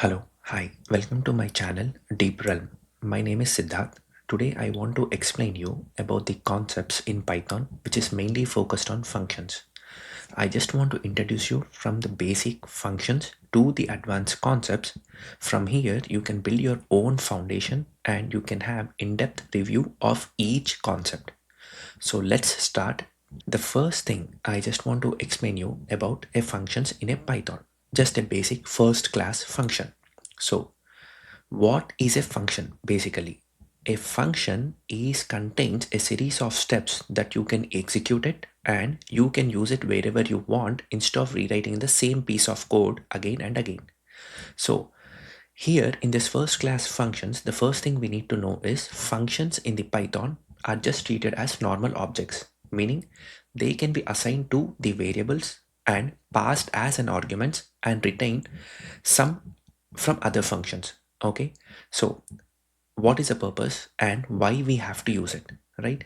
Hello, hi, welcome to my channel Deep Realm. My name is Siddharth. Today I want to explain you about the concepts in Python which is mainly focused on functions. I just want to introduce you from the basic functions to the advanced concepts. From here you can build your own foundation and you can have in-depth review of each concept. So let's start. The first thing I just want to explain you about a functions in a Python. Just a basic first class function. So what is a function basically? A function is contains a series of steps that you can execute it and you can use it wherever you want instead of rewriting the same piece of code again and again. So here in this first class functions, the first thing we need to know is functions in the Python are just treated as normal objects, meaning they can be assigned to the variables and passed as an arguments and retained some from other functions. Okay, so what is the purpose and why we have to use it, right?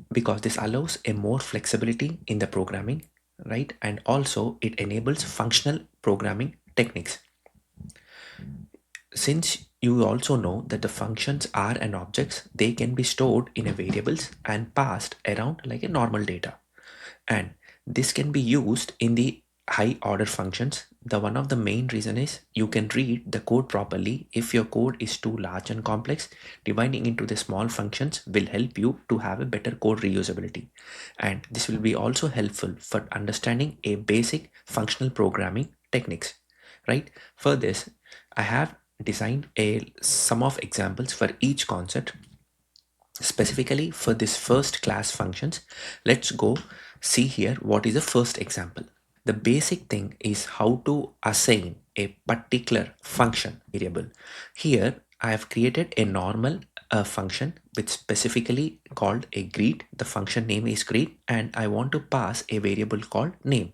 Because this allows a more flexibility in the programming, right? And also it enables functional programming techniques. Since you also know that the functions are an objects, they can be stored in a variables and passed around like a normal data. And this can be used in the high order functions. The one of the main reason is you can read the code properly. If your code is too large and complex, dividing into the small functions will help you to have a better code reusability. And this will be also helpful for understanding a basic functional programming techniques, right? For this, I have designed a sum of examples for each concept. Specifically for this first class functions, let's go see here what is the first example. The basic thing is how to assign a particular function variable. Here I have created a normal function which specifically called a greet. The function name is greet and I want to pass a variable called name.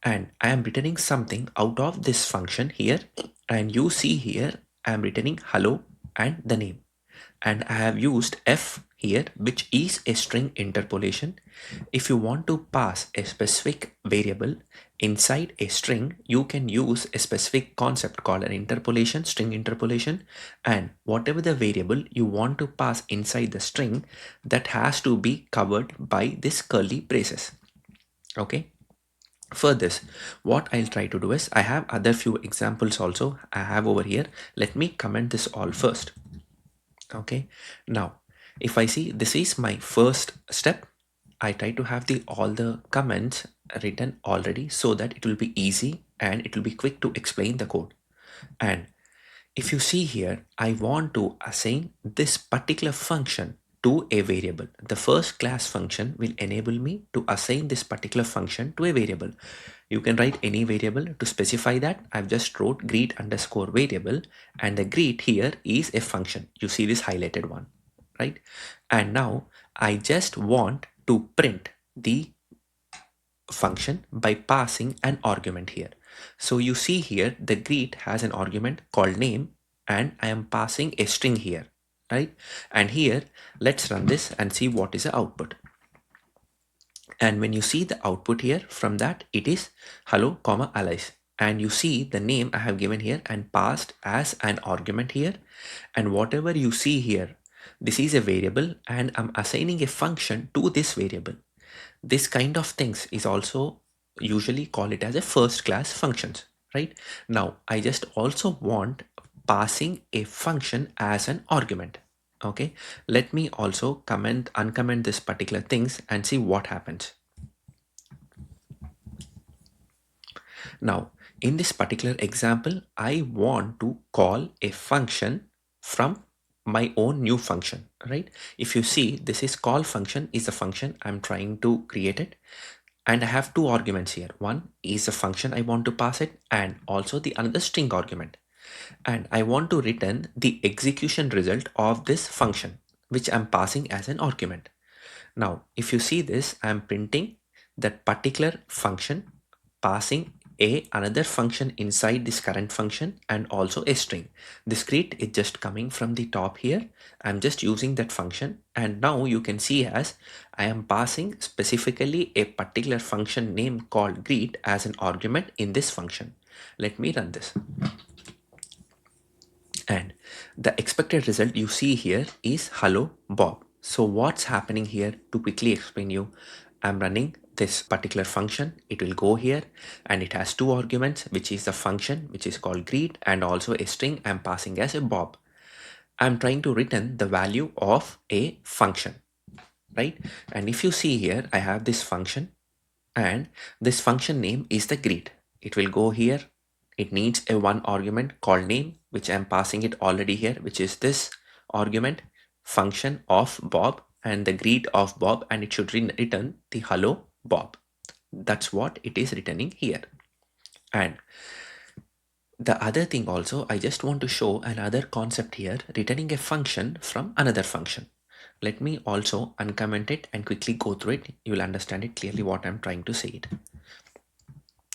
And I am returning something out of this function here, and you see here I am returning hello and the name, and I have used f here which is a string interpolation. If you want to pass a specific variable inside a string, you can use a specific concept called an interpolation, string interpolation, and whatever the variable you want to pass inside the string, that has to be covered by this curly braces. Okay, for this what I'll try to do is I have other few examples also I have over here. Let me comment this all first. Okay, now if I see this is my first step, I try to have the all the comments written already so that it will be easy and it will be quick to explain the code. And if you see here, I want to assign this particular function to a variable. The first class function will enable me to assign this particular function to a variable. You can write any variable to specify that. I've just wrote greet underscore variable, and the greet here is a function. You see this highlighted one, right? And now I just want to print the function by passing an argument here. So you see here the greet has an argument called name and I am passing a string here, right? And here let's run this and see what is the output. And when you see the output here, from that it is hello comma Alice, and you see the name I have given here and passed as an argument here. And whatever you see here, this is a variable and I'm assigning a function to this variable. This kind of things is also usually call it as a first class functions, right? Now I just also want passing a function as an argument. Okay, let me also uncomment this particular things and see what happens. Now in this particular example, I want to call a function from my own new function, right? If you see, this is call function is a function I'm trying to create it, and I have two arguments here. One is a function I want to pass it and also the another string argument, and I want to return the execution result of this function which I'm passing as an argument. Now if you see this, I'm printing that particular function passing another function inside this current function and also a string. This greet is just coming from the top here. I'm just using that function, and now you can see as I am passing specifically a particular function name called greet as an argument in this function. Let me run this. And the expected result you see here is hello Bob. So what's happening here, to quickly explain you, I'm running this particular function. It will go here and it has two arguments, which is the function which is called greet and also a string I'm passing as a Bob. I'm trying to return the value of a function, right? And if you see here, I have this function and this function name is the greet. It will go here. It needs a one argument called name, which I'm passing it already here, which is this argument function of Bob and the greet of Bob, and it should return the hello Bob. That's what it is returning here. And the other thing also, I just want to show another concept here, returning a function from another function. Let me also uncomment it and quickly go through it. You will understand it clearly what I'm trying to say it.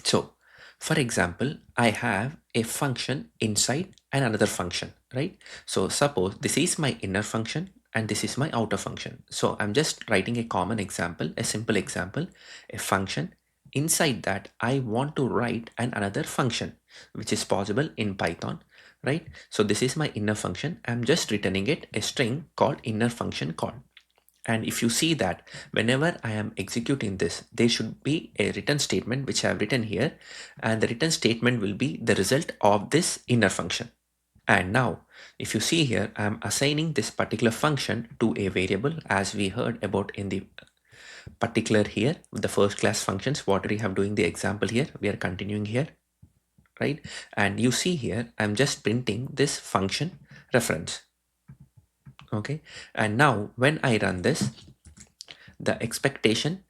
So, for example, I have a function inside and another function, right? So suppose this is my inner function and this is my outer function. So I'm just writing a common example, a simple example, a function. Inside that, I want to write another function, which is possible in Python, right? So this is my inner function. I'm just returning it a string called inner function call. And if you see that whenever I am executing this, there should be a return statement which I have written here, and the return statement will be the result of this inner function. And now if you see here, I am assigning this particular function to a variable, as we heard about in the particular here with the first class functions. What we have doing the example here, we are continuing here, right? And you see here, I'm just printing this function reference. Okay, and now when I run this, the expectation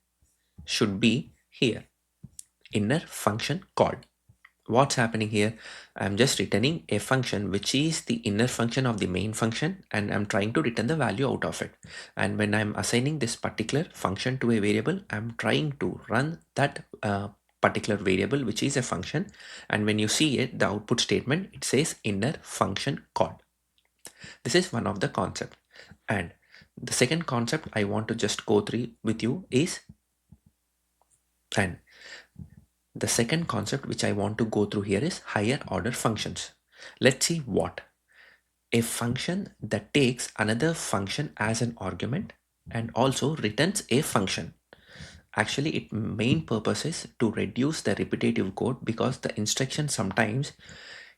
should be here, inner function called. What's happening here? I'm just returning a function which is the inner function of the main function, and I'm trying to return the value out of it. And when I'm assigning this particular function to a variable, I'm trying to run that particular variable which is a function, and when you see it, the output statement, it says inner function called. This is one of the concepts. And the second concept I want to just go through with you is, and the second concept which I want to go through here is higher order functions. Let's see what. A function that takes another function as an argument and also returns a function. Actually, its main purpose is to reduce the repetitive code, because the instruction sometimes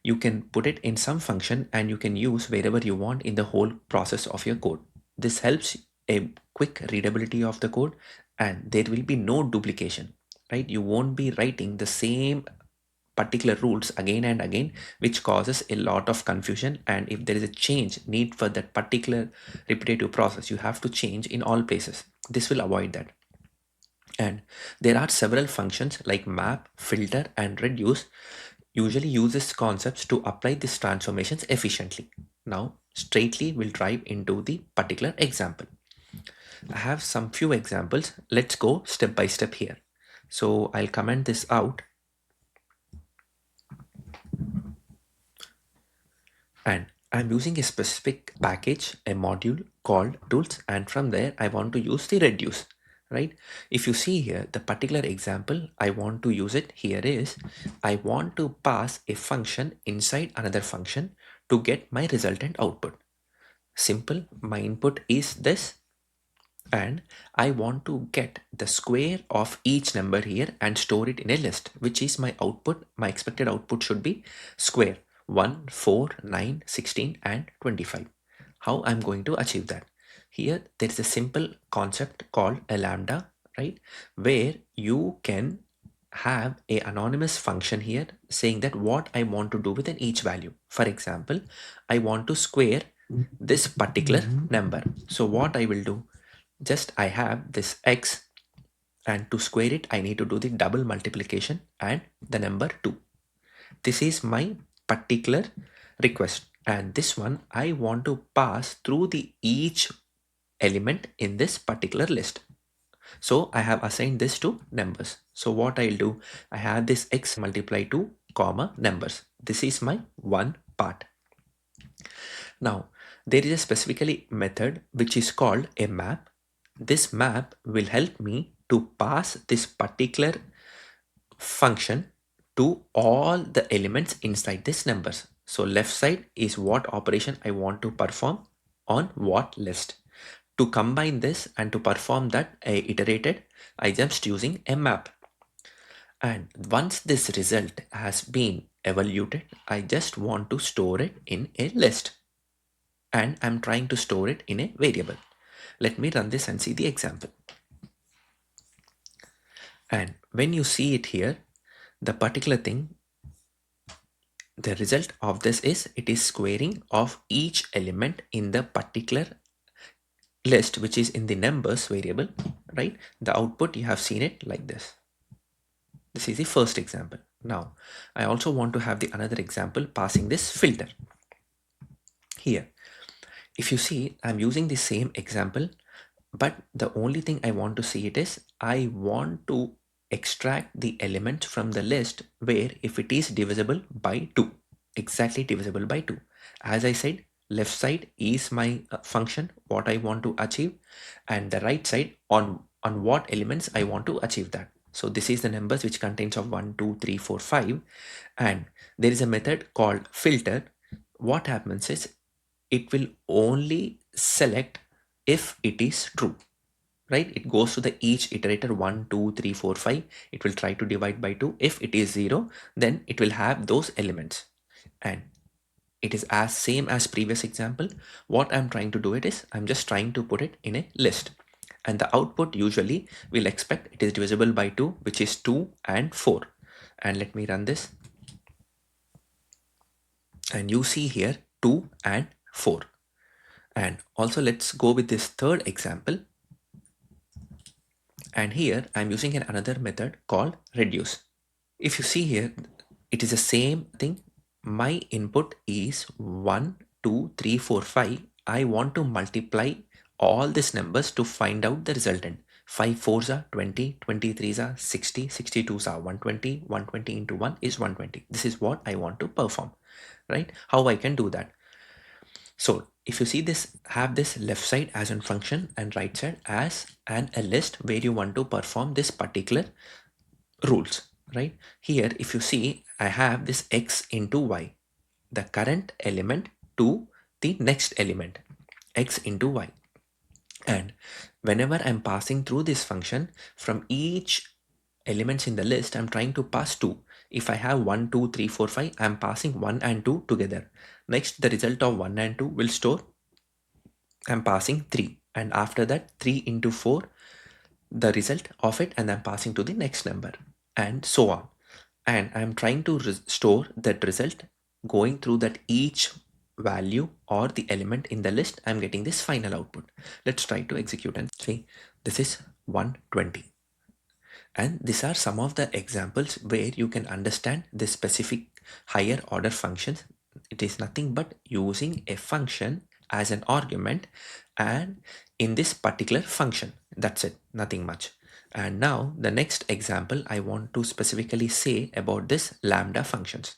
you can put it in some function and you can use wherever you want in the whole process of your code. This helps a quick readability of the code, and there will be no duplication, right? You won't be writing the same particular rules again and again, which causes a lot of confusion. And if there is a change need for that particular repetitive process, you have to change in all places. This will avoid that. And there are several functions like map, filter, and reduce usually uses concepts to apply these transformations efficiently. Now, straightly we'll dive into the particular example. I have some few examples. Let's go step by step here. So I'll comment this out. And I'm using a specific package, a module called tools, and from there I want to use the reduce, right? If you see here, the particular example I want to use it here is, I want to pass a function inside another function to get my resultant output. Simple, my input is this, and I want to get the square of each number here and store it in a list, which is my output. My expected output should be square 1, 4, 9, 16, and 25. How I'm going to achieve that? Here there is a simple concept called a lambda, right, where you can have a anonymous function here saying that what I want to do with an each value. For example, I want to square this particular number. So what I will do, just I have this x, and to square it I need to do the double multiplication and the number 2. This is my particular request, and this one I want to pass through the each element in this particular list. So I have assigned this to numbers. So what I'll do, I have this x multiply 2 comma numbers. This is my one part. Now there is a specifically method which is called a map. This map will help me to pass this particular function to all the elements inside these numbers. So left side is what operation I want to perform on what list. To combine this and to perform that I iterated, I just using a map. And once this result has been evaluated, I just want to store it in a list. And I'm trying to store it in a variable. Let me run this and see the example. And when you see it here, the particular thing, the result of this is it is squaring of each element in the particular list, which is in the numbers variable, right? The output, you have seen it like this. This is the first example. Now, I also want to have the another example passing this filter. Here, if you see, I'm using the same example, but the only thing I want to see it is I want to extract the element from the list where if it is divisible by 2, exactly divisible by 2. As I said, left side is my function, what I want to achieve, and the right side on what elements I want to achieve that. So this is the numbers which contains of 1, 2, 3, 4, 5, and there is a method called filter. What happens is it will only select if it is true, right? It goes to the each iterator 1, 2, 3, 4, 5. It will try to divide by 2. If it is 0, then it will have those elements. And it is as same as previous example. What I'm trying to do it is I'm just trying to put it in a list. And the output usually will expect it is divisible by 2, which is 2 and 4. And let me run this. And you see here 2 and 4. And also let's go with this third example. And here I'm using another method called reduce. If you see here, it is the same thing. My input is 1, 2, 3, 4, 5. I want to multiply all these numbers to find out the resultant. 5 4s are 20, 23s are 60, 62s are 120, 120 into 1 is 120. This is what I want to perform, right? How I can do that? So if you see this, have this left side as a function and right side as a list where you want to perform this particular rules, right? Here, if you see, I have this x into y, the current element to the next element, x into y. And whenever I'm passing through this function, from each elements in the list, I'm trying to pass 2. If I have 1, 2, 3, 4, 5, I'm passing 1 and 2 together. Next, the result of 1 and 2 will store, I'm passing 3. And after that, 3 into 4, the result of it, and I'm passing to the next number, and so on. And I'm trying to store that result going through that each value or the element in the list. I'm getting this final output. Let's try to execute and see. This is 120. And these are some of the examples where you can understand the specific higher order functions. It is nothing but using a function as an argument and in this particular function. That's it, nothing much. And now the next example I want to specifically say about this lambda functions.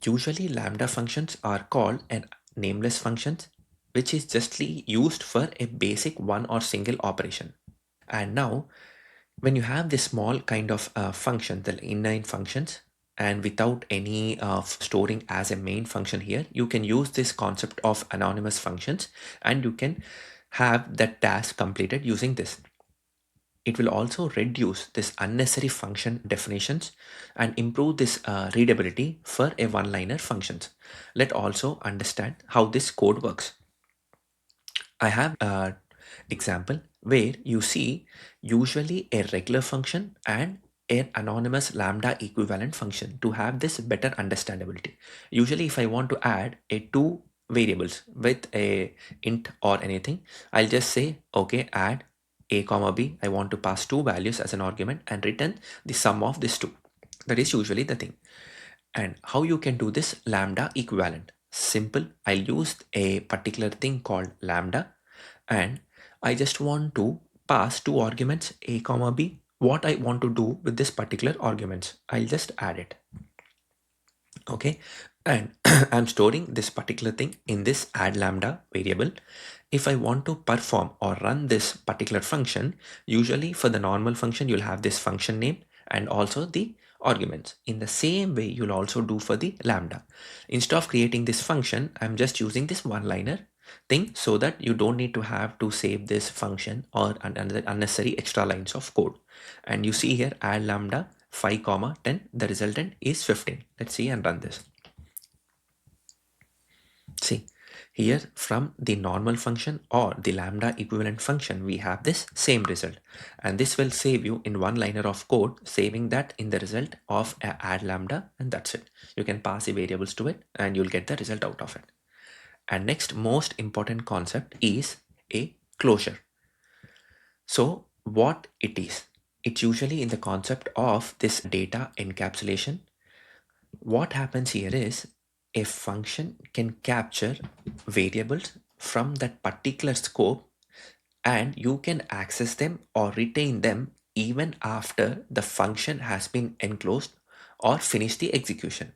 Usually lambda functions are called an nameless functions, which is justly used for a basic one or single operation. And now when you have this small kind of function, the inline functions, and without any storing as a main function here, you can use this concept of anonymous functions and you can have that task completed using this. It will also reduce this unnecessary function definitions and improve this readability for a one-liner functions. Let's also understand how this code works. I have an example where you see usually a regular function and an anonymous lambda equivalent function to have this better understandability. Usually if I want to add a two variables with a int or anything, I'll just say, okay, add a comma b. I want to pass two values as an argument and return the sum of these two. That is usually the thing. And how you can do this lambda equivalent? Simple. I'll use a particular thing called lambda and I just want to pass two arguments a comma b. What I want to do with this particular arguments, I'll just add it. Okay, and I'm storing this particular thing in this add lambda variable. If I want to perform or run this particular function, usually for the normal function you'll have this function name and also the arguments. In the same way, you'll also do for the lambda. Instead of creating this function, I'm just using this one-liner thing so that you don't need to have to save this function or unnecessary extra lines of code. And you see here, add lambda 5 comma 10, the resultant is 15. Let's see and run this. See here, from the normal function or the lambda equivalent function, we have this same result, and this will save you in one liner of code, saving that in the result of add lambda, and that's it. You can pass the variables to it and you'll get the result out of it. And next most important concept is a closure. So what it is, it's usually in the concept of this data encapsulation. What happens here is a function can capture variables from that particular scope, and you can access them or retain them even after the function has been enclosed or finished the execution.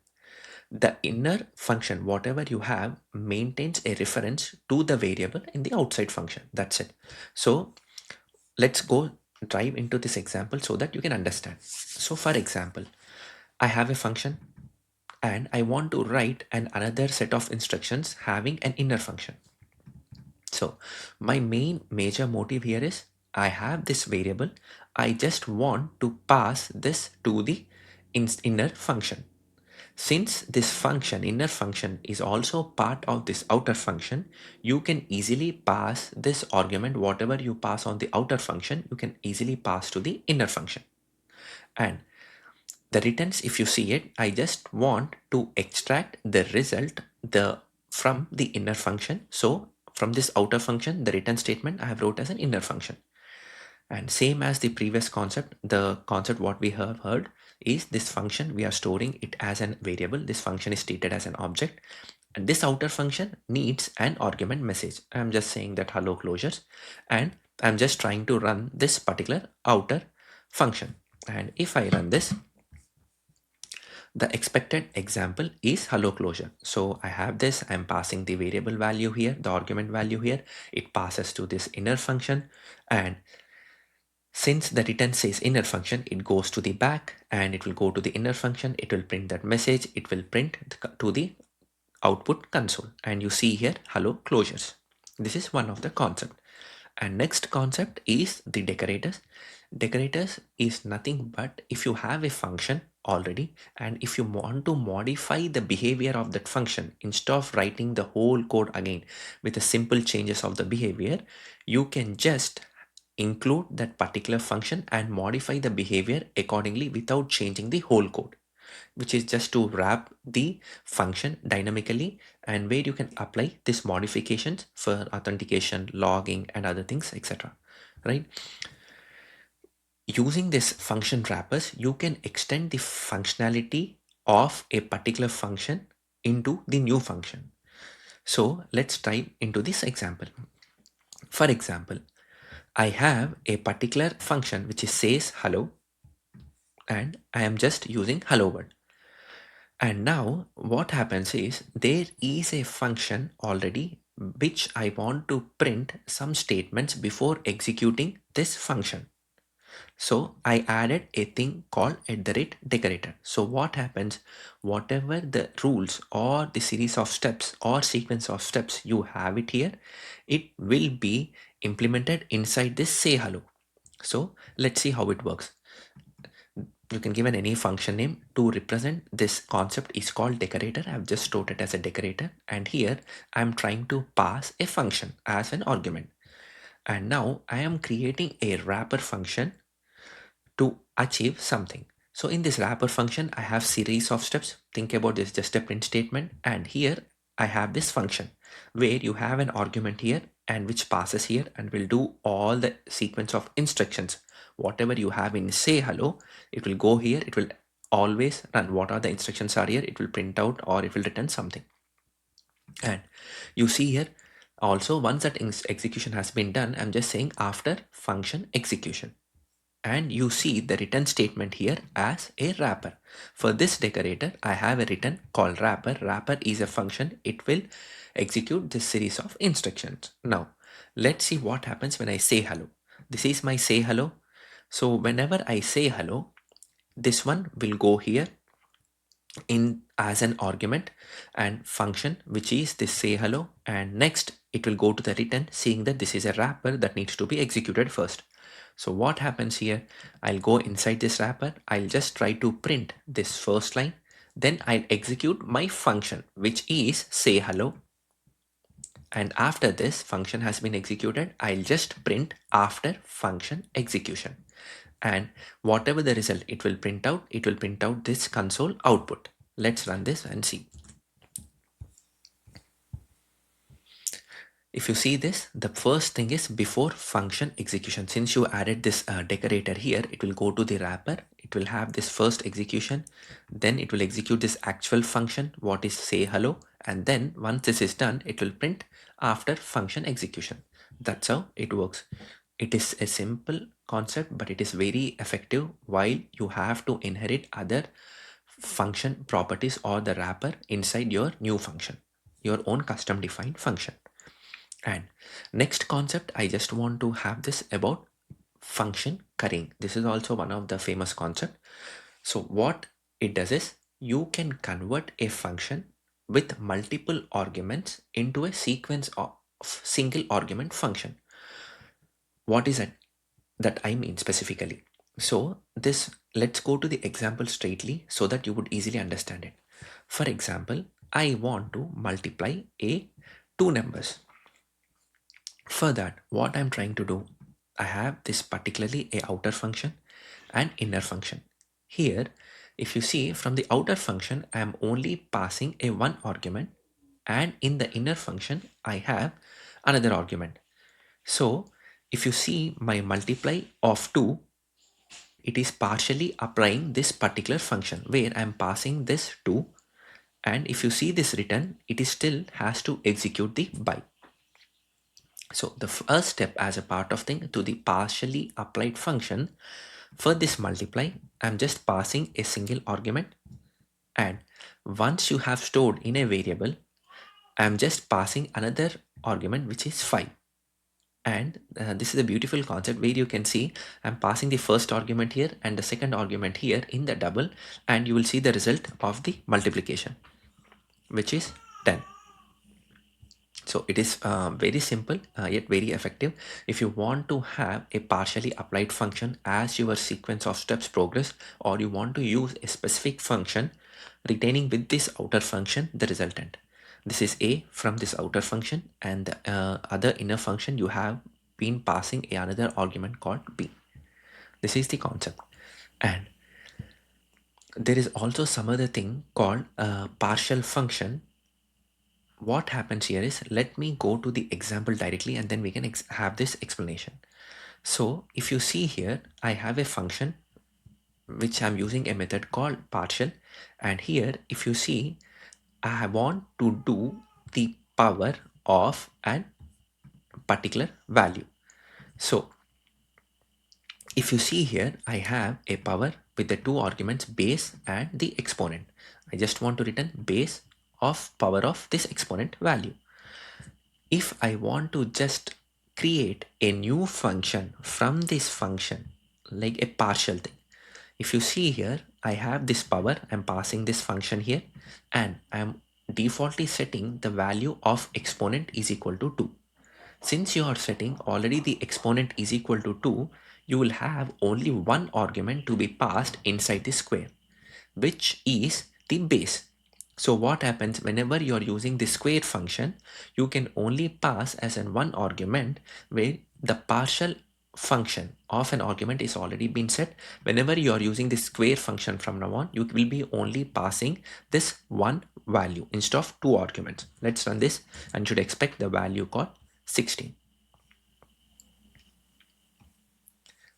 The inner function, whatever you have, maintains a reference to the variable in the outside function. That's it. So let's go dive into this example so that you can understand. So for example, I have a function and I want to write another set of instructions having an inner function. So my major motive here is I have this variable. I just want to pass this to the inner function. Since this function, inner function, is also part of this outer function, you can easily pass this argument, whatever you pass on the outer function, you can easily pass to the inner function. And the returns, if you see it, I just want to extract the result from the inner function. So from this outer function, the return statement I have wrote as an inner function. And same as the previous concept, the concept what we have heard is this function, we are storing it as an variable. This function is treated as an object. And this outer function needs an argument message. I'm just saying that hello closures, and I'm just trying to run this particular outer function. And if I run this, the expected example is hello closure. So I have this, I'm passing the variable value here, the argument value here, it passes to this inner function, and since the return says inner function, it goes to the back and it will go to the inner function, it will print that message, it will print to the output console, and you see here hello closures. This is one of the concept. And next concept is the decorators. Decorators is nothing but if you have a function already and if you want to modify the behavior of that function, instead of writing the whole code again with the simple changes of the behavior, you can just include that particular function and modify the behavior accordingly without changing the whole code, which is just to wrap the function dynamically, and where you can apply this modifications for authentication, logging, and other things, etc. Right? Using this function wrappers, you can extend the functionality of a particular function into the new function. So let's dive into this example. For example, I have a particular function which says hello, and I am just using hello world. And now what happens is there is a function already which I want to print some statements before executing this function. So I added a thing called @decorator. So what happens, whatever the rules or the series of steps or sequence of steps you have it here, it will be implemented inside this say hello. So let's see how it works. You can give any function name to represent this concept is called decorator. I've just stored it as a decorator, and here I'm trying to pass a function as an argument. And now I am creating a wrapper function to achieve something. So in this wrapper function, I have series of steps. Think about this, just a print statement. And here I have this function where you have an argument here and which passes here and will do all the sequence of instructions. Whatever you have in say hello, it will go here. It will always run. What are the instructions are here? It will print out or it will return something. And you see here also once that execution has been done, I'm just saying after function execution. And you see the return statement here as a wrapper. For this decorator, I have a return called wrapper. Wrapper is a function. It will execute this series of instructions. Now, let's see what happens when I say hello. This is my say hello. So whenever I say hello, This one will go here in as an argument and function, which is this say hello, and next it will go to the return saying that this is a wrapper that needs to be executed first. So what happens here, I'll go inside this wrapper, I'll just try to print this first line, then I'll execute my function, which is say hello, and after this function has been executed, I'll just print after function execution, and whatever the result it will print out, it will print out this console output. Let's run this and see. If you see this, the first thing is before function execution. Since you added this decorator here, it will go to the wrapper. It will have this first execution. Then it will execute this actual function, what is say hello. And then once this is done, it will print after function execution. That's how it works. It is a simple concept, but it is very effective while you have to inherit other function properties or the wrapper inside your new function, your own custom defined function. And next concept, I just want to have this about function currying. This is also one of the famous concept. So what it does is you can convert a function with multiple arguments into a sequence of single argument function. What is it that I mean specifically? So this, let's go to the example straightly so that you would easily understand it. For example, I want to multiply a two numbers. For that, what I'm trying to do, I have this particularly a outer function and inner function. Here, if you see from the outer function, I am only passing a one argument, and in the inner function, I have another argument. So if you see my multiply of 2, it is partially applying this particular function where I am passing this 2, and if you see this return, it is still has to execute the by. So the first step as a part of thing to the partially applied function, for this multiply, I'm just passing a single argument, and once you have stored in a variable, I'm just passing another argument which is 5. And this is a beautiful concept where you can see I'm passing the first argument here and the second argument here in the double, and you will see the result of the multiplication, which is 10. So it is very simple yet very effective. If you want to have a partially applied function as your sequence of steps progress, or you want to use a specific function retaining with this outer function the resultant. This is a from this outer function, and the other inner function you have been passing another argument called b. This is the concept. And there is also some other thing called a partial function. What happens here is, let me go to the example directly and then we can have this explanation. So if you see here, I have a function which I'm using a method called partial, and here if you see, I want to do the power of a particular value. So if you see here, I have a power with the two arguments base and the exponent. I just want to return base of power of this exponent value. If I want to just create a new function from this function, like a partial thing, if you see here, I have this power, I'm passing this function here, and I'm defaultly setting the value of exponent is equal to 2. Since you are setting already the exponent is equal to 2, you will have only one argument to be passed inside the square, which is the base. So what happens whenever you are using the square function, you can only pass as an one argument where the partial function of an argument is already been set. Whenever you are using the square function from now on, you will be only passing this one value instead of two arguments. Let's run this and should expect the value called 16.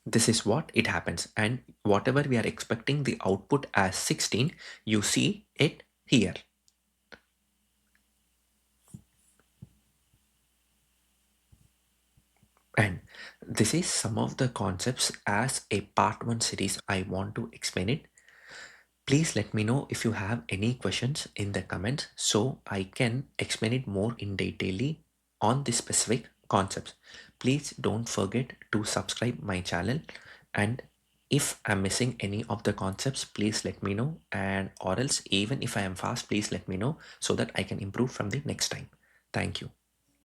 This is what it happens, and whatever we are expecting the output as 16, you see it here. And this is some of the concepts as a part 1 series I want to explain it. Please let me know if you have any questions in the comments so I can explain it more in detail on this specific concepts. Please don't forget to subscribe my channel, and If I'm missing any of the concepts, please let me know, and or else even if I am fast, please let me know so that I can improve from the next time. Thank you.